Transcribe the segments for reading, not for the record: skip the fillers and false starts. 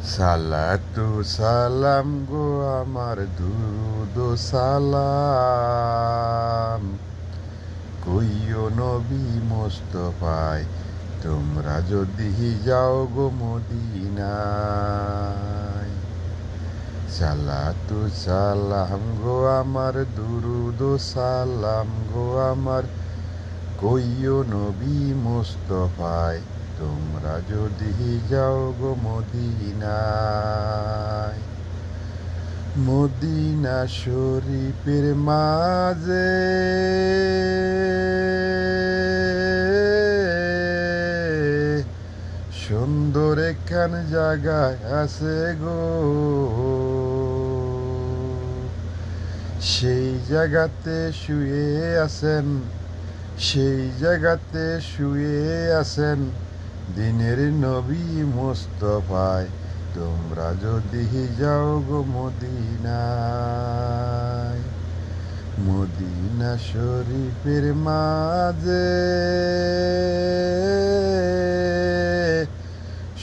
সালাতু সালাম গো আমার দুরুদ ও সালাম কইও নবী মোস্তফায় তোমরা যদি যাও গো মদিনায়। সালাতু সালাম গো আমার দুরুদ ও সালাম গো আমার কইও নবী মোস্তফায় তোমরা যদি যাও গো মদিনায়। মদিনা শরীফের মাঝে সুন্দর একখান জায়গায় আছে গো, সেই জায়গাতে শুয়ে আছেন, সেই জায়গাতে শুয়ে আছেন দিনের নবী মোস্তফায় তোমরা যদি যাও গো মদিনায়। মদিনা শরীফের মাঝে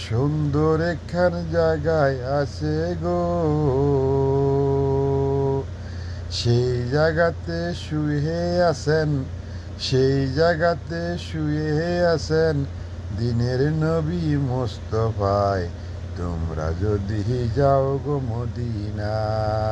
সুন্দর একখান জায়গায় আছে গো, সেই জায়গাতে শুয়ে আছেন, সেই জায়গাতে শুয়ে আছেন দিনের নবী মোস্তফায় তোমরা যদি যাও গো মদিনায়।